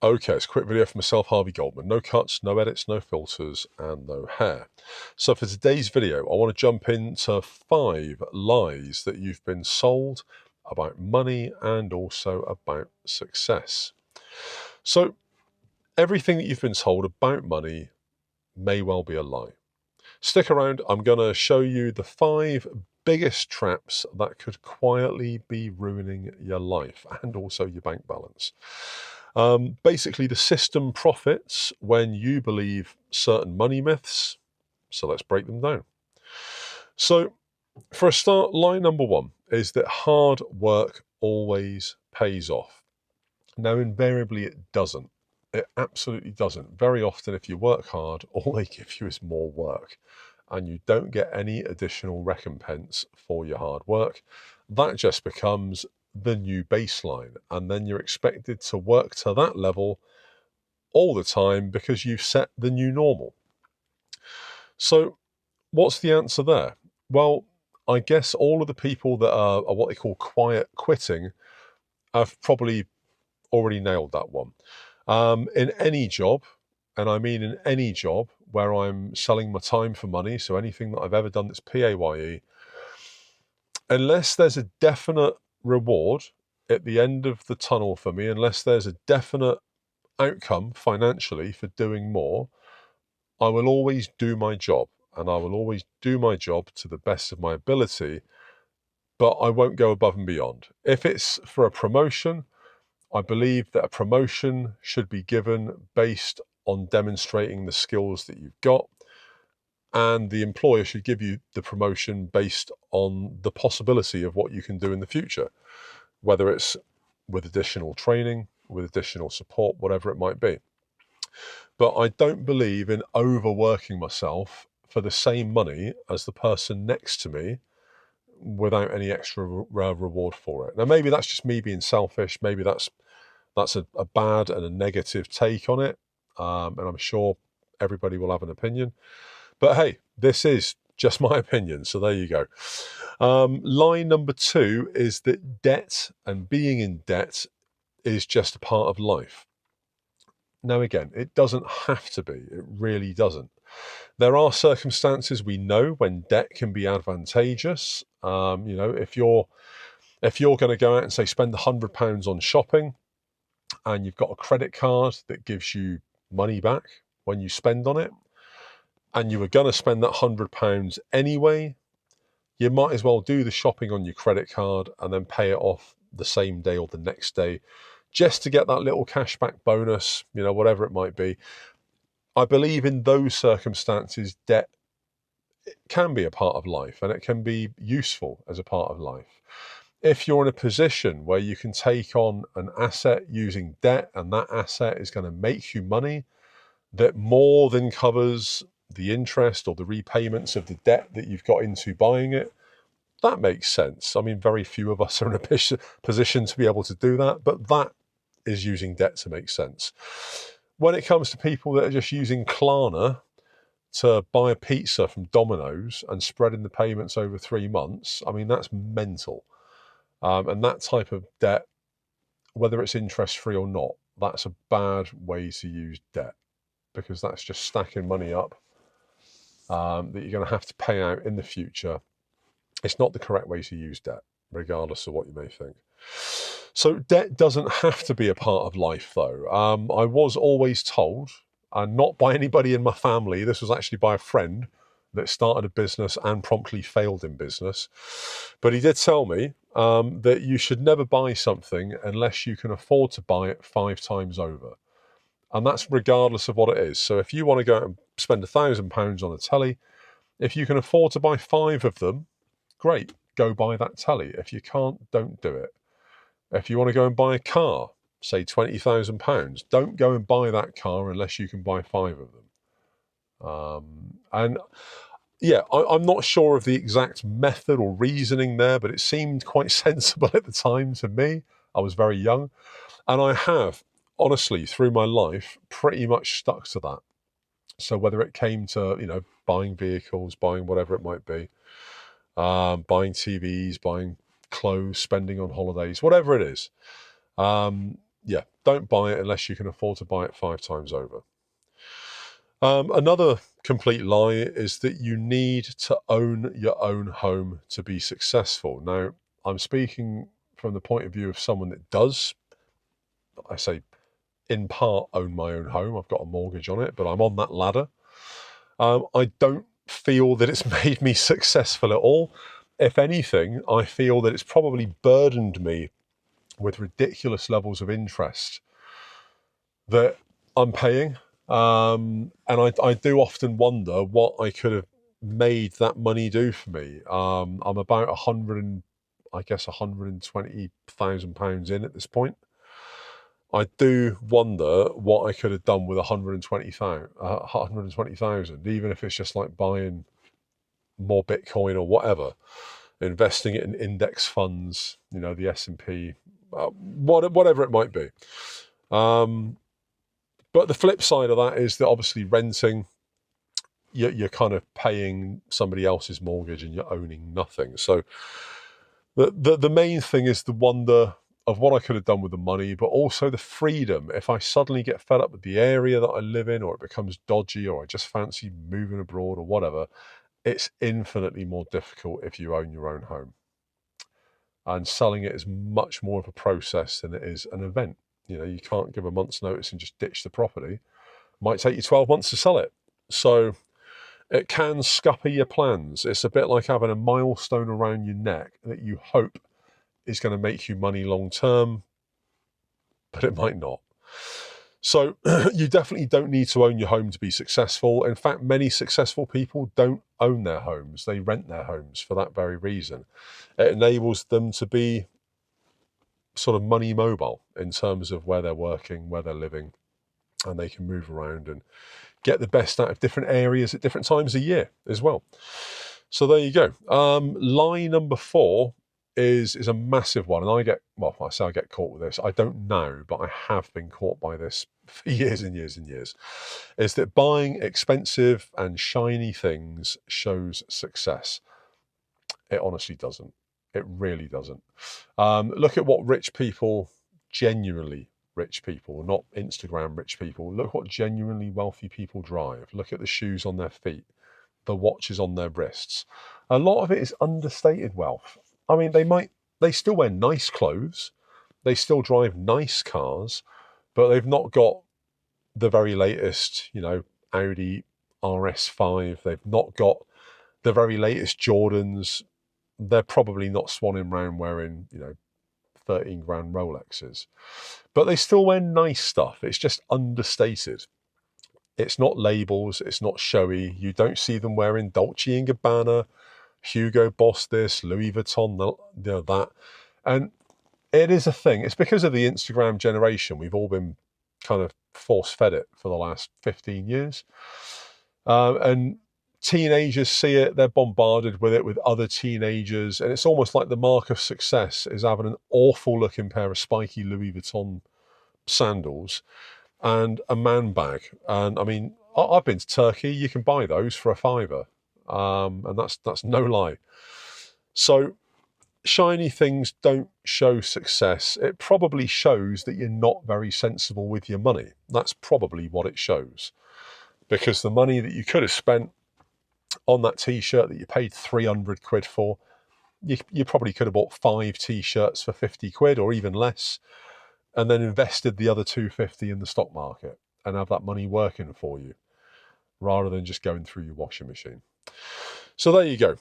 Okay, it's a quick video for myself, Harvey Goldman. No cuts, no edits, no filters, and no hair. So for today's video, I want to jump into 5 lies that you've been sold about money and also about success. So everything that you've been told about money may well be a lie. Stick around, I'm going to show you the 5 biggest traps that could quietly be ruining your life and also your bank balance. Basically, the system profits when you believe certain money myths. So let's break them down. So for a start, lie number 1 is that hard work always pays off. Now, invariably, it doesn't. It absolutely doesn't. Very often, if you work hard, all they give you is more work, and you don't get any additional recompense for your hard work. That just becomes the new baseline, and then you're expected to work to that level all the time because you've set the new normal. So what's the answer there? Well, I guess all of the people that are what they call quiet quitting have probably already nailed that one. In any job, and I mean in any job where I'm selling my time for money, so anything that I've ever done that's PAYE, unless there's a definite reward at the end of the tunnel for me, unless there's a definite outcome financially for doing more, I will always do my job, and I will always do my job to the best of my ability, but I won't go above and beyond. If it's for a promotion, I believe that a promotion should be given based on demonstrating the skills that you've got, and the employer should give you the promotion based on the possibility of what you can do in the future, whether it's with additional training, with additional support, whatever it might be. But I don't believe in overworking myself for the same money as the person next to me without any extra reward for it. Now, maybe that's just me being selfish. Maybe that's a bad and a negative take on it. And I'm sure everybody will have an opinion. But hey, this is just my opinion. So there you go. Line number 2 is that debt and being in debt is just a part of life. Now, again, it doesn't have to be. It really doesn't. There are circumstances we know when debt can be advantageous. If you're going to go out and say spend £100 on shopping, and you've got a credit card that gives you money back when you spend on it, and you were going to spend that £100 anyway, you might as well do the shopping on your credit card and then pay it off the same day or the next day, just to get that little cashback bonus, whatever it might be. I believe in those circumstances, debt can be a part of life, and it can be useful as a part of life. If you're in a position where you can take on an asset using debt, and that asset is going to make you money that more than covers the interest or the repayments of the debt that you've got into buying it, that makes sense. I mean, very few of us are in a position to be able to do that, but that is using debt to make sense. When it comes to people that are just using Klarna to buy a pizza from Domino's and spreading the payments over 3 months, I mean, that's mental. And that type of debt, whether it's interest-free or not, that's a bad way to use debt, because that's just stacking money up that you're going to have to pay out in the future. It's not the correct way to use debt, regardless of what you may think. So debt doesn't have to be a part of life, though. I was always told, and not by anybody in my family, this was actually by a friend that started a business and promptly failed in business. But he did tell me that you should never buy something unless you can afford to buy it 5 times over. And that's regardless of what it is. So if you want to go out and spend £1,000 on a telly, if you can afford to buy 5 of them, great, go buy that telly. If you can't, don't do it. If you want to go and buy a car, say £20,000, don't go and buy that car unless you can buy 5 of them. And yeah, I'm not sure of the exact method or reasoning there, but it seemed quite sensible at the time to me. I was very young, and I have, honestly, through my life, pretty much stuck to that. So whether it came to, buying vehicles, buying whatever it might be, buying TVs, buying clothes, spending on holidays, whatever it is, yeah, don't buy it unless you can afford to buy it 5 times over. Another complete lie is that you need to own your own home to be successful. Now, I'm speaking from the point of view of someone that does, I say, in part own my own home. I've got a mortgage on it, but I'm on that ladder. I don't feel that it's made me successful at all. If anything, I feel that it's probably burdened me with ridiculous levels of interest that I'm paying. And I do often wonder what I could have made that money do for me. I'm about £120,000 in at this point. I do wonder what I could have done with 120,000, even if it's just like buying more Bitcoin or whatever, investing it in index funds, the S&P, whatever it might be. But the flip side of that is that obviously renting, you're kind of paying somebody else's mortgage and you're owning nothing. So the main thing is the wonder of what I could have done with the money, but also the freedom. If I suddenly get fed up with the area that I live in, or it becomes dodgy, or I just fancy moving abroad or whatever, it's infinitely more difficult if you own your own home. And selling it is much more of a process than it is an event. You can't give a month's notice and just ditch the property. It might take you 12 months to sell it. So it can scupper your plans. It's a bit like having a milestone around your neck that you hope is going to make you money long term, but it might not. So you definitely don't need to own your home to be successful. In fact, many successful people don't own their homes. They rent their homes for that very reason. It enables them to be sort of money mobile in terms of where they're working, where they're living, and they can move around and get the best out of different areas at different times of year as well. So there you go. Lie number 4 is a massive one, and I get caught with this. I don't know, but I have been caught by this for years and years and years. Is that buying expensive and shiny things shows success? It honestly doesn't. It really doesn't. Look at what genuinely rich people, not Instagram rich people, look what genuinely wealthy people drive. Look at the shoes on their feet, the watches on their wrists. A lot of it is understated wealth. I mean, they still wear nice clothes, they still drive nice cars, but they've not got the very latest, Audi RS5. They've not got the very latest Jordans. They're probably not swanning around wearing, 13 grand Rolexes, but they still wear nice stuff. It's just understated. It's not labels. It's not showy. You don't see them wearing Dolce & Gabbana, Hugo Boss this, Louis Vuitton, that. And it is a thing. It's because of the Instagram generation. We've all been kind of force-fed it for the last 15 years. And teenagers see it. They're bombarded with it with other teenagers. And it's almost like the mark of success is having an awful-looking pair of spiky Louis Vuitton sandals and a man bag. And I mean, I've been to Turkey. You can buy those for £5. And that's no lie. So shiny things don't show success. It probably shows that you're not very sensible with your money. That's probably what it shows. Because the money that you could have spent on that t-shirt that you paid 300 quid for, you probably could have bought 5 t-shirts for 50 quid or even less, and then invested the other 250 in the stock market and have that money working for you rather than just going through your washing machine. So there you go.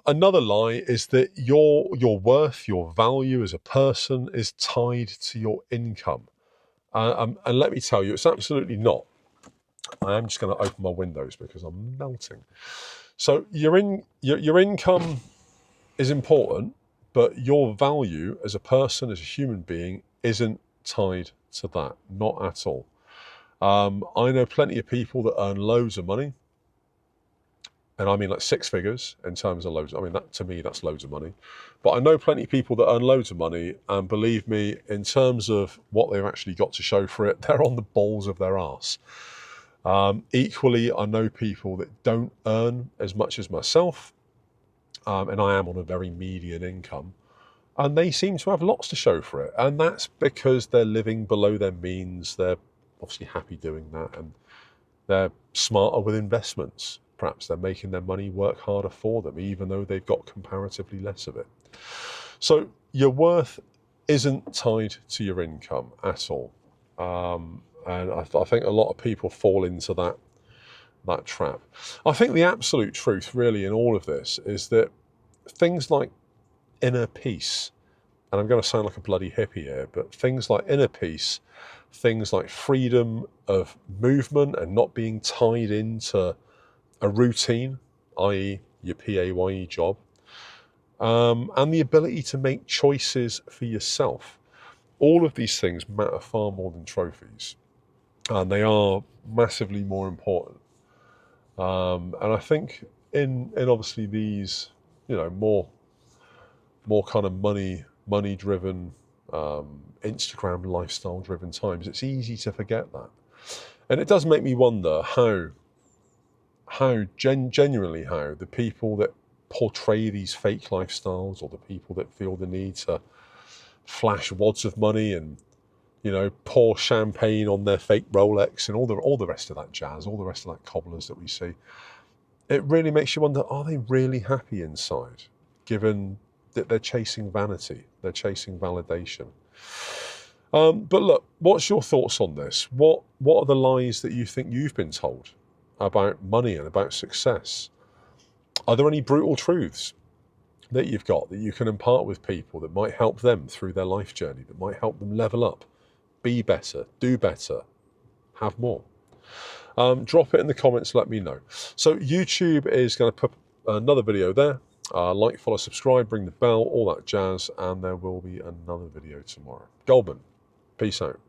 Another lie is that your worth, your value as a person is tied to your income. And let me tell you, it's absolutely not. I am just going to open my windows because I'm melting. So your income is important, but your value as a person, as a human being, isn't tied to that. Not at all. I know plenty of people that earn loads of money. And I mean like 6 figures in terms of loads. I mean, to me, that's loads of money. But I know plenty of people that earn loads of money. And believe me, in terms of what they've actually got to show for it, they're on the balls of their arse. Equally, I know people that don't earn as much as myself. And I am on a very median income. And they seem to have lots to show for it. And that's because they're living below their means. They're obviously happy doing that. And they're smarter with investments. Perhaps they're making their money work harder for them, even though they've got comparatively less of it. So your worth isn't tied to your income at all. And I think a lot of people fall into that trap. I think the absolute truth really in all of this is that things like inner peace, and I'm going to sound like a bloody hippie here, but things like inner peace, things like freedom of movement and not being tied into a routine, i.e. your PAYE job, and the ability to make choices for yourself. All of these things matter far more than trophies, and they are massively more important. And I think in obviously these, more kind of money driven, Instagram lifestyle driven times, it's easy to forget that. And it does make me wonder genuinely how the people that portray these fake lifestyles, or the people that feel the need to flash wads of money and pour champagne on their fake Rolex and all the rest of that jazz, all the rest of that cobblers that we see, it really makes you wonder, are they really happy inside, given that they're chasing vanity, they're chasing validation? But look, what's your thoughts on this? What are the lies that you think you've been told about money and about success? Are there any brutal truths that you've got that you can impart with people that might help them through their life journey, that might help them level up, be better, do better, have more? Drop it in the comments, let me know. So YouTube is going to put another video there. Like, follow, subscribe, ring the bell, all that jazz, and there will be another video tomorrow. Goldman, peace out.